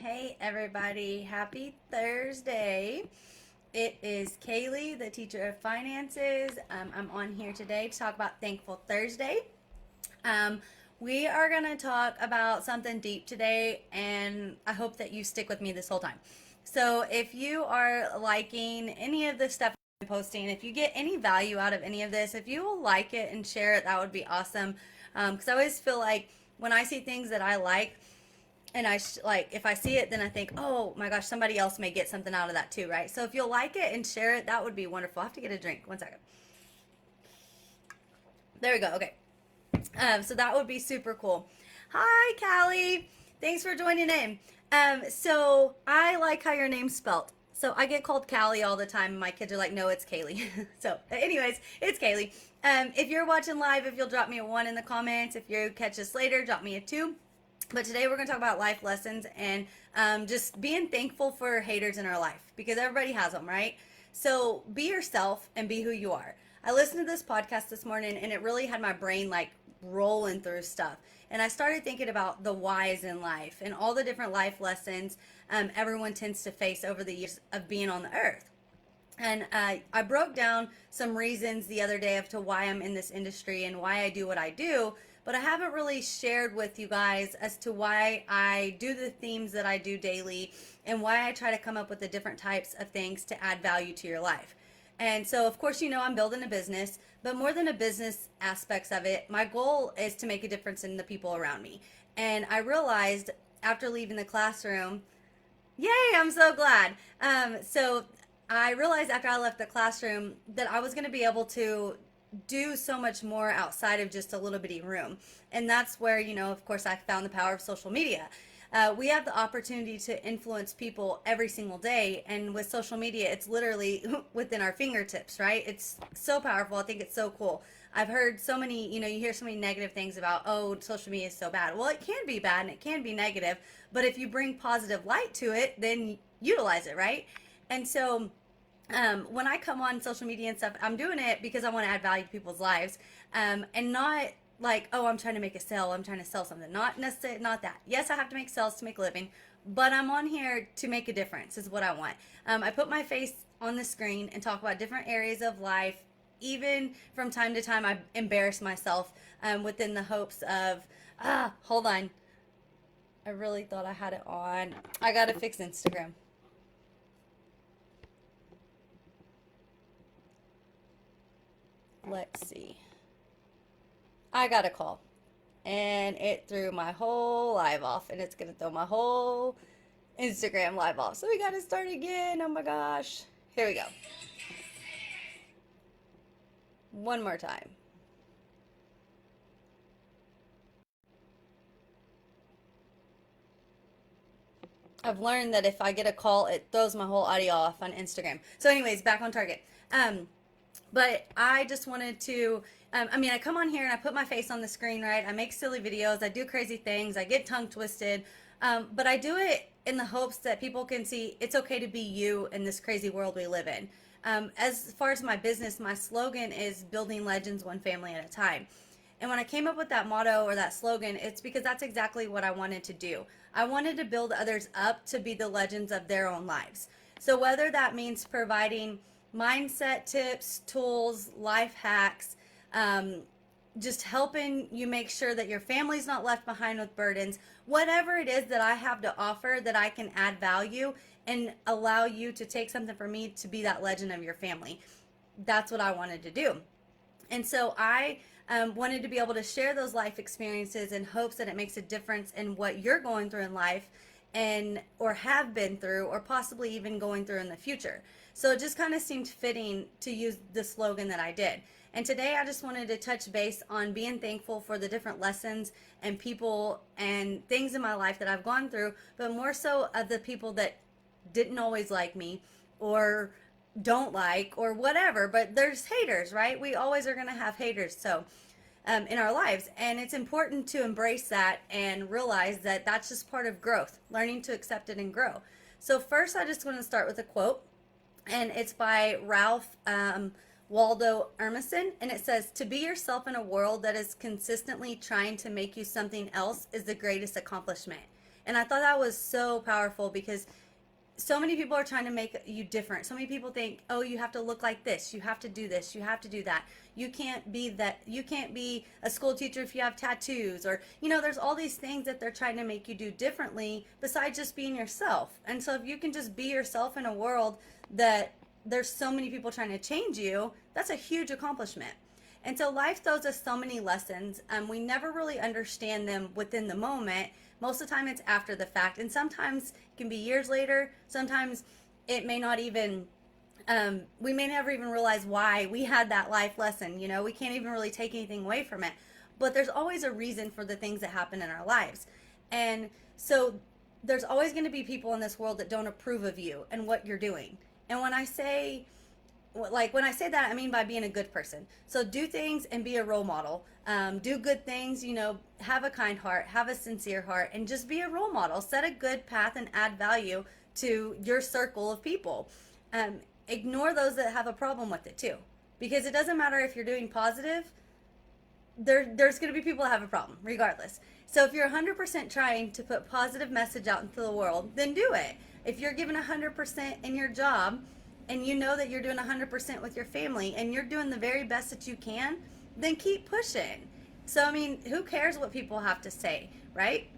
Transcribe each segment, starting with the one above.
Hey everybody, happy Thursday. It is Kaylee, the teacher of finances. I'm on here today to talk about Thankful Thursday. Um, we are going to talk about something deep today, and I hope that you stick with me this whole time. So, if you are liking any of the stuff I'm posting, if you get any value out of any of this, if you will like it and share it, that would be awesome. Because I always feel like when I see things that I like, and like if I see it, then I think, oh my gosh, somebody else may get something out of that too, right? So if you'll like it and share it, that would be wonderful. I have to get a drink. 1 second. There we go. Okay. So that would be super cool. Hi, Callie. Thanks for joining in. So I like how your name's spelt. So I get called Callie all the time. My kids are like, no, it's Kaylee. So, anyways, it's Kaylee. If you're watching live, if you'll drop me a 1 in the comments. If you catch this later, drop me a 2. But today we're going to talk about life lessons and just being thankful for haters in our life because everybody has them, right? So be yourself and be who you are. I listened to this podcast this morning and it really had my brain like rolling through stuff. And I started thinking about the whys in life and all the different life lessons everyone tends to face over the years of being on the earth. And I broke down some reasons the other day of to why I'm in this industry and why I do what I do, but I haven't really shared with you guys as to why I do the themes that I do daily and why I try to come up with the different types of things to add value to your life. And so, of course, I'm building a business, but more than a business aspects of it, my goal is to make a difference in the people around me. And I realized after leaving the classroom, yay, I'm so glad. So I realized after I left the classroom that I was going to be able to do so much more outside of just a little bitty room. And that's where, of course, I found the power of social media. We have the opportunity to influence people every single day. And with social media, it's literally within our fingertips, right? It's so powerful. I think it's so cool. I've heard so many, you hear so many negative things about, oh, social media is so bad. Well, it can be bad and it can be negative. But if you bring positive light to it, then utilize it, right? And so when I come on social media and stuff, I'm doing it because I want to add value to people's lives, and not like, oh, I'm trying to make a sale, I'm trying to sell something. Not necessarily, not that. Yes, I have to make sales to make a living, but I'm on here to make a difference. Is what I want. I put my face on the screen and talk about different areas of life. Even from time to time, I embarrass myself within the hopes of, hold on. I really thought I had it on. I gotta fix Instagram. Let's see. I got a call and it threw my whole live off and it's gonna throw my whole Instagram live off. So we gotta start again. Oh my gosh. Here we go. One more time. I've learned that if I get a call, it throws my whole audio off on Instagram. So, anyways, back on target. But I just wanted to, I come on here and I put my face on the screen, right? I make silly videos, I do crazy things, I get tongue twisted, but I do it in the hopes that people can see it's okay to be you in this crazy world we live in. As far as my business, my slogan is building legends one family at a time. And when I came up with that motto or that slogan, it's because that's exactly what I wanted to do. I wanted to build others up to be the legends of their own lives. So whether that means providing mindset tips, tools, life hacks, just helping you make sure that your family's not left behind with burdens, whatever it is that I have to offer that I can add value and allow you to take something from me to be that legend of your family. That's what I wanted to do. And so I wanted to be able to share those life experiences in hopes that it makes a difference in what you're going through in life and or have been through or possibly even going through in the future. So it just kind of seemed fitting to use the slogan that I did. And today I just wanted to touch base on being thankful for the different lessons and people and things in my life that I've gone through, but more so of the people that didn't always like me or don't like or whatever. But there's haters, right? We always are going to have haters. So in our lives, and it's important to embrace that and realize that that's just part of growth, learning to accept it and grow. So first I just want to start with a quote, and it's by Ralph Waldo Emerson, and it says, to be yourself in a world that is consistently trying to make you something else is the greatest accomplishment. And I thought that was so powerful because so many people are trying to make you different. So many people think, oh, you have to look like this, you have to do this, you have to do that. You can't be that. You can't be a school teacher if you have tattoos, or there's all these things that they're trying to make you do differently besides just being yourself. And so if you can just be yourself in a world that there's so many people trying to change you, that's a huge accomplishment. And so life throws us so many lessons. We never really understand them within the moment. Most of the time it's after the fact. And sometimes it can be years later. Sometimes it may not even, we may never even realize why we had that life lesson. We can't even really take anything away from it. But there's always a reason for the things that happen in our lives. And so there's always going to be people in this world that don't approve of you and what you're doing. And when I say that, I mean by being a good person. So do things and be a role model. Do good things, have a kind heart, have a sincere heart, and just be a role model. Set a good path and add value to your circle of people. Ignore those that have a problem with it too. Because it doesn't matter if you're doing positive, there's going to be people that have a problem, regardless. So if you're 100% trying to put positive message out into the world, then do it. If you're giving 100% in your job, and you know that you're doing 100% with your family, and you're doing the very best that you can, then keep pushing. So, I mean, who cares what people have to say, right?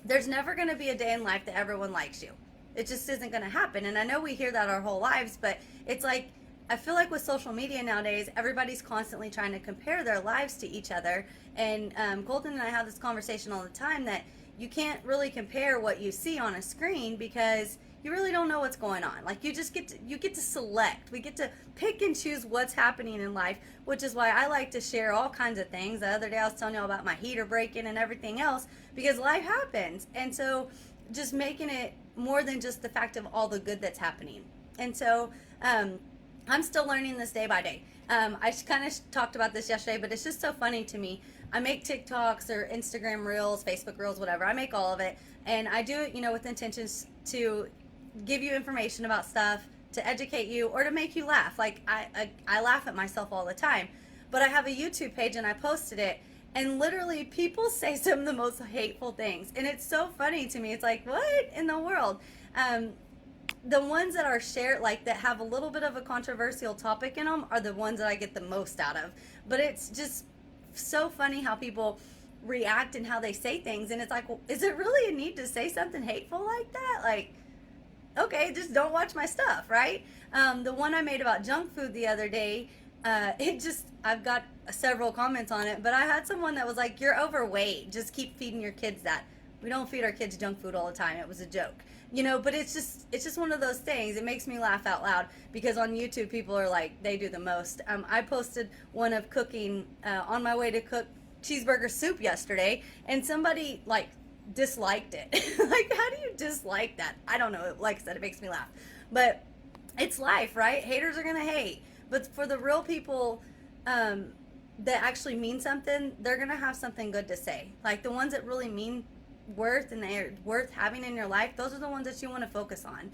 There's never going to be a day in life that everyone likes you. It just isn't going to happen. And I know we hear that our whole lives, but it's like, I feel like with social media nowadays, everybody's constantly trying to compare their lives to each other. And Colton and I have this conversation all the time that you can't really compare what you see on a screen because you really don't know what's going on. Like you get to select. We get to pick and choose what's happening in life, which is why I like to share all kinds of things. The other day I was telling you about my heater breaking and everything else because life happens. And so just making it more than just the fact of all the good that's happening. And so I'm still learning this day by day. I kind of talked about this yesterday, but it's just so funny to me. I make TikToks or Instagram Reels, Facebook Reels, whatever. I make all of it. And I do it, with intentions to give you information about stuff, to educate you, or to make you laugh. Like, I laugh at myself all the time. But I have a YouTube page, and I posted it. And literally, people say some of the most hateful things. And it's so funny to me. It's like, what in the world? The ones that are shared, like that have a little bit of a controversial topic in them, are the ones that I get the most out of. But it's just so funny how people react and how they say things. And it's like, well, is it really a need to say something hateful like that? Like, okay, just don't watch my stuff, right? The one I made about junk food the other day, I've got several comments on it, but I had someone that was like, you're overweight, just keep feeding your kids that. We don't feed our kids junk food all the time. It was a joke. But it's just one of those things. It makes me laugh out loud because on YouTube people are like, they do the most. I posted one of cooking on my way to cook cheeseburger soup yesterday, and somebody like disliked it. Like, how do you dislike that? I don't know. Like I said, it makes me laugh. But it's life, right? Haters are gonna hate. But for the real people that actually mean something, they're gonna have something good to say. Like the ones that really mean worth and they're worth having in your life, those are the ones that you want to focus on.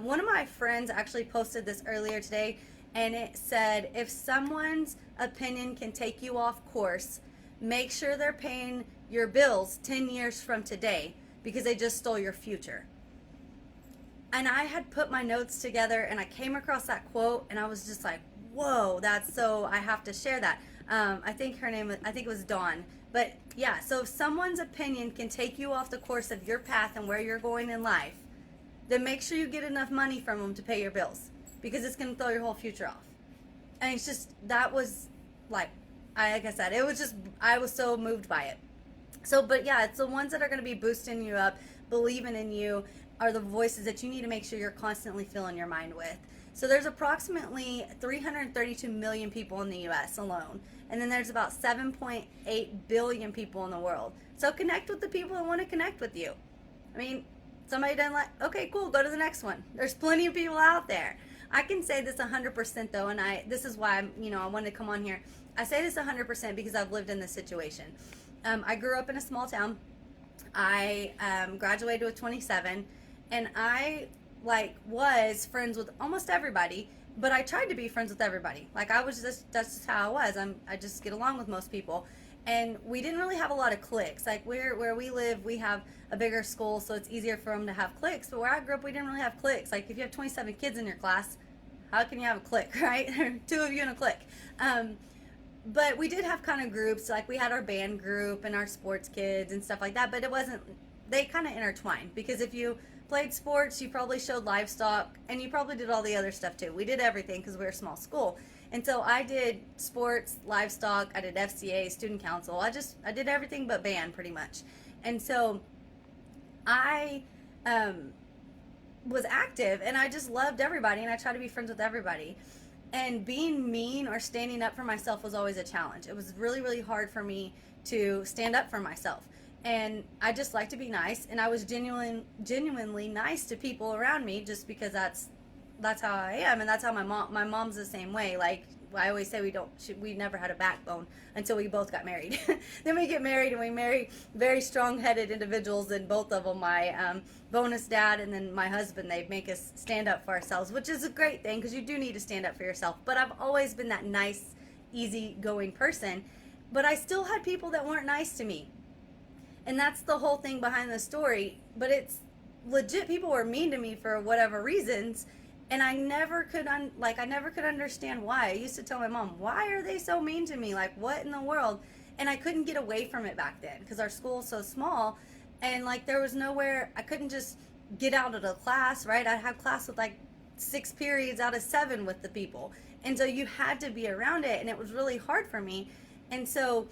One of my friends actually posted this earlier today, and it said, if someone's opinion can take you off course, make sure they're paying your bills 10 years from today because they just stole your future. And I had put my notes together and I came across that quote and I was just like, whoa, that's so, I have to share that. I think it was Dawn. But yeah, so if someone's opinion can take you off the course of your path and where you're going in life, then make sure you get enough money from them to pay your bills because it's going to throw your whole future off. And it's just, that was like I said, it was just, I was so moved by it. So, but yeah, it's the ones that are going to be boosting you up, believing in you, are the voices that you need to make sure you're constantly filling your mind with. So there's approximately 332 million people in the U.S. alone. And then there's about 7.8 billion people in the world. So connect with the people that want to connect with you. I mean, somebody doesn't like, okay, cool, go to the next one. There's plenty of people out there. I can say this 100% though, and this is why I wanted to come on here. I say this 100% because I've lived in this situation. I grew up in a small town. I graduated with 27, and I was friends with almost everybody, but I tried to be friends with everybody. Like that's just how I was. I just get along with most people. And we didn't really have a lot of cliques. Like where we live, we have a bigger school, so it's easier for them to have cliques. But where I grew up, we didn't really have cliques. Like if you have 27 kids in your class, how can you have a clique, right? Two of you in a clique. But we did have kind of groups. Like we had our band group and our sports kids and stuff like that. But it wasn't. They kind of intertwined, because if you played sports, you probably showed livestock, and you probably did all the other stuff too. We did everything because we were a small school. And so I did sports, livestock, I did FCA, student council. I did everything but band pretty much. And so I was active, and I just loved everybody, and I tried to be friends with everybody. And being mean or standing up for myself was always a challenge. It was really, really hard for me to stand up for myself. And I just like to be nice, and I was genuinely nice to people around me, just because that's how I am, and that's how my mom's the same way. Like I always say, we never had a backbone until we both got married. Then we get married, and we marry very strong-headed individuals, and both of them, my bonus dad and then my husband, they make us stand up for ourselves, which is a great thing, because you do need to stand up for yourself. But I've always been that nice, easygoing person, but I still had people that weren't nice to me. And that's the whole thing behind the story. But it's legit, people were mean to me for whatever reasons, and I never could understand why. I used to tell my mom, why are they so mean to me? Like, what in the world? And I couldn't get away from it back then, because our school was so small, and like there was nowhere. I couldn't just get out of the class, right? I'd have class with like 6 periods out of 7 with the people, and so you had to be around it, and it was really hard for me. And so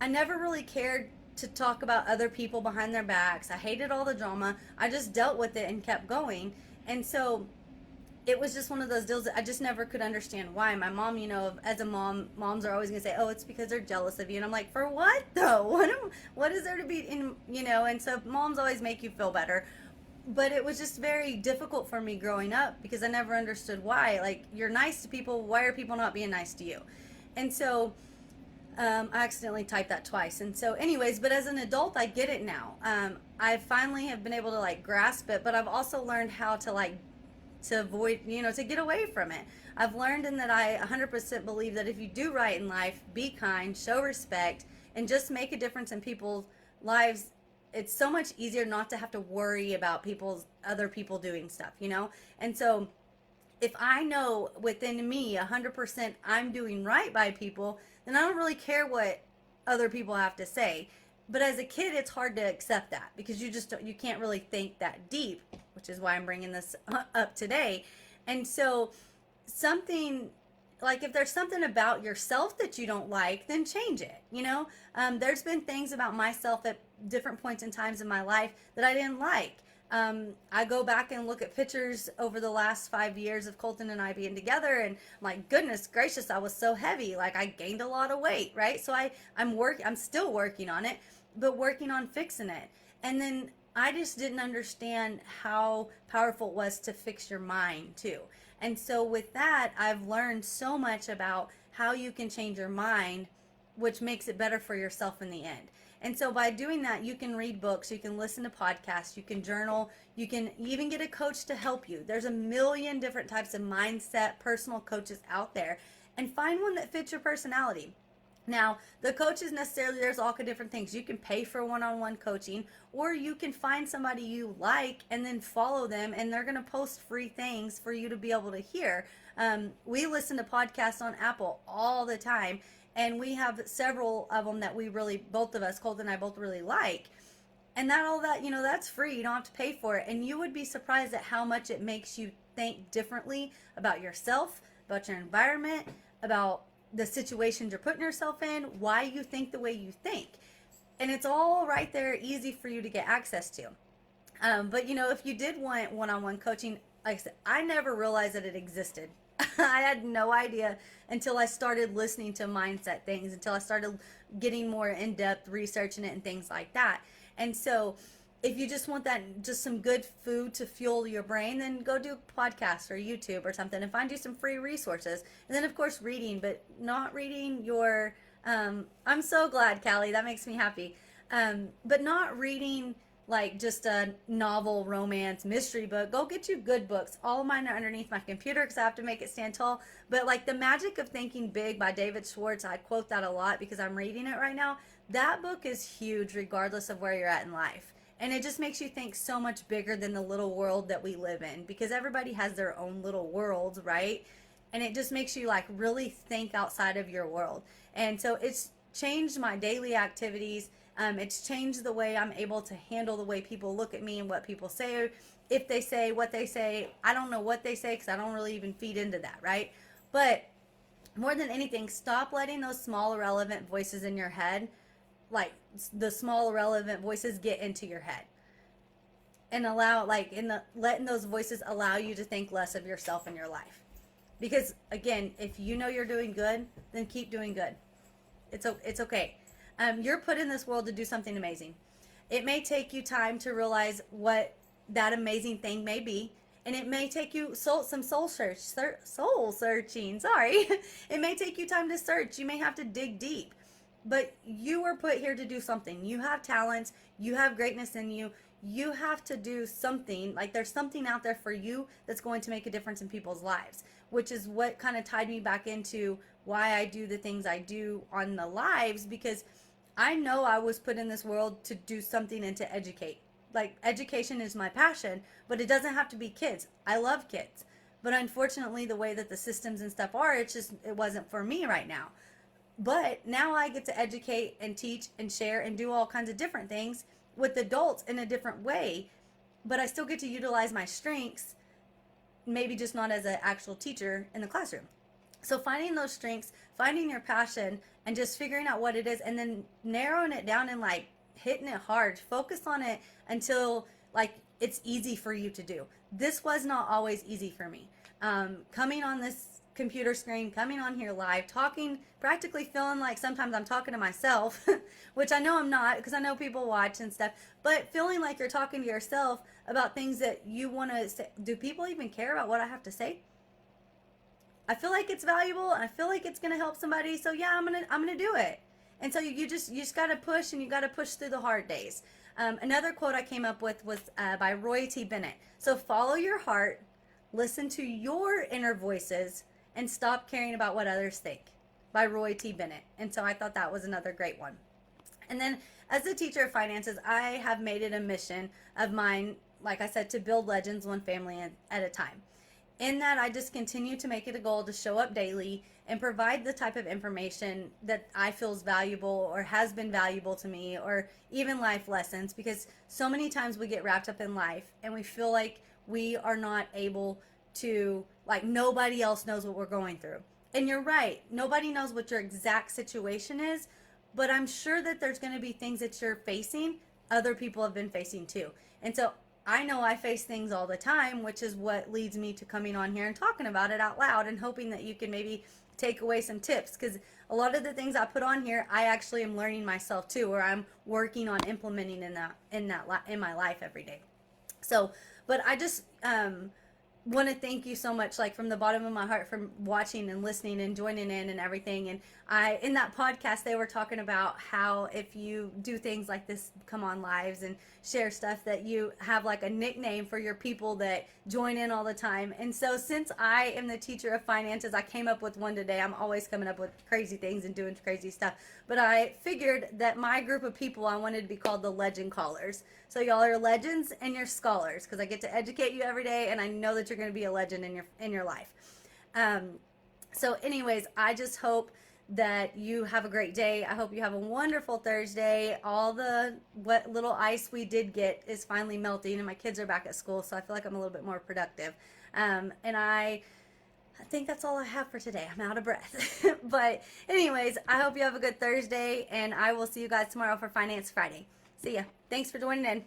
I never really cared to talk about other people behind their backs. I hated all the drama. I just dealt with it and kept going. And so it was just one of those deals that I just never could understand why. My mom, as a mom, moms are always going to say, oh, it's because they're jealous of you. And I'm like, for what though? What is there to be and so moms always make you feel better. But it was just very difficult for me growing up, because I never understood why. Like, you're nice to people, why are people not being nice to you? And so I accidentally typed that twice. And so anyways, but as an adult, I get it now. I finally have been able to like grasp it, but I've also learned how to to avoid, to get away from it. I've learned in that I 100% believe that if you do right in life, be kind, show respect, and just make a difference in people's lives, it's so much easier not to have to worry about other people doing stuff, And so if I know within me 100% I'm doing right by people, then I don't really care what other people have to say. But as a kid, it's hard to accept that, because you can't really think that deep, which is why I'm bringing this up today. And so something like, if there's something about yourself that you don't like, then change it. There's been things about myself at different points in times in my life that I didn't like. I go back and look at pictures over the last 5 years of Colton and I being together, and I'm like, goodness gracious, I was so heavy. Like, I gained a lot of weight, right? So I'm still working on it, but working on fixing it. And then I just didn't understand how powerful it was to fix your mind too. And so with that, I've learned so much about how you can change your mind, which makes it better for yourself in the end. And so by doing that, you can read books, you can listen to podcasts, you can journal, you can even get a coach to help you. There's a million different types of mindset, personal coaches out there, and find one that fits your personality. Now, the coaches necessarily, there's all different things. You can pay for one-on-one coaching, or you can find somebody you like and then follow them, and they're going to post free things for you to be able to hear. We listen to podcasts on Apple all the time, and we have several of them that both of us, Colton and I, both really like. And that's free. You don't have to pay for it. And you would be surprised at how much it makes you think differently about yourself, about your environment, about the situations you're putting yourself in, why you think the way you think. And it's all right there, easy for you to get access to. But if you did want one-on-one coaching, like I said, I never realized that it existed. I had no idea until I started listening to mindset things, until I started getting more in-depth researching it and things like that. And so if you just want just some good food to fuel your brain, then go do a podcast or YouTube or something and find you some free resources. And then, of course, reading, but not reading I'm so glad, Callie, that makes me happy. But not reading like just a novel, romance, mystery book. Go get you good books. All of mine are underneath my computer because I have to make it stand tall. But like The Magic of Thinking Big by David Schwartz, I quote that a lot because I'm reading it right now. That book is huge regardless of where you're at in life. And it just makes you think so much bigger than the little world that we live in, because everybody has their own little worlds, right? And it just makes you like really think outside of your world. And so it's changed my daily activities. It's changed the way I'm able to handle the way people look at me and what people say. If they say what they say, I don't know what they say because I don't really even feed into that, right? But more than anything, stop letting those small irrelevant voices in your head, like the small irrelevant voices, get into your head, and allow, like, in the letting those voices allow you to think less of yourself in your life. Because again, if you know you're doing good, then keep doing good. It's okay. You're put in this world to do something amazing. It may take you time to realize what that amazing thing may be, and it may take you some soul searching. Sorry, it may take you time to search. You may have to dig deep, but you were put here to do something. You have talents. You have greatness in you. You have to do something. Like, there's something out there for you that's going to make a difference in people's lives, which is what kind of tied me back into why I do the things I do on the lives, because I know I was put in this world to do something and to educate. Like, education is my passion, but it doesn't have to be kids. I love kids, but unfortunately the way that the systems and stuff are, it wasn't for me right now. But now I get to educate and teach and share and do all kinds of different things with adults in a different way, but I still get to utilize my strengths, maybe just not as an actual teacher in the classroom. So finding those strengths, finding your passion, and just figuring out what it is, and then narrowing it down and like hitting it hard. Focus on it until like it's easy for you to do. This was not always easy for me. Coming on this computer screen, coming on here live, talking, practically feeling like sometimes I'm talking to myself, which I know I'm not because I know people watch and stuff, but feeling like you're talking to yourself about things that you want to say. Do people even care about what I have to say? I feel like it's valuable and I feel like it's going to help somebody. So yeah, I'm going to do it. And so you just got to push, and you got to push through the hard days. Another quote I came up with was by Roy T. Bennett. So follow your heart, listen to your inner voices, and stop caring about what others think, by Roy T. Bennett. And so I thought that was another great one. And then as a teacher of finances, I have made it a mission of mine, like I said, to build legends one family at a time. In that, I just continue to make it a goal to show up daily and provide the type of information that I feel is valuable or has been valuable to me, or even life lessons, because so many times we get wrapped up in life and we feel like we are not able to, like, nobody else knows what we're going through. And you're right, nobody knows what your exact situation is, but I'm sure that there's going to be things that you're facing other people have been facing too. And so I know I face things all the time, which is what leads me to coming on here and talking about it out loud and hoping that you can maybe take away some tips, because a lot of the things I put on here I actually am learning myself too, or I'm working on implementing in my life every day. So, but I just want to thank you so much, like from the bottom of my heart, for watching and listening and joining in and everything. And in that podcast, they were talking about how if you do things like this, come on lives and share stuff, that you have like a nickname for your people that join in all the time. And so since I am the teacher of finances, I came up with one today. I'm always coming up with crazy things and doing crazy stuff, but I figured that my group of people, I wanted to be called the Legend Callers. So y'all are legends and you're scholars, because I get to educate you every day, and I know that you're going to be a legend in your life. So anyways, I just hope that you have a great day. I hope you have a wonderful Thursday. All the what little ice we did get is finally melting, and my kids are back at school, so I feel like I'm a little bit more productive. And I think that's all I have for today. I'm out of breath. But anyways, I hope you have a good Thursday, and I will see you guys tomorrow for Finance Friday. See ya. Thanks for joining in.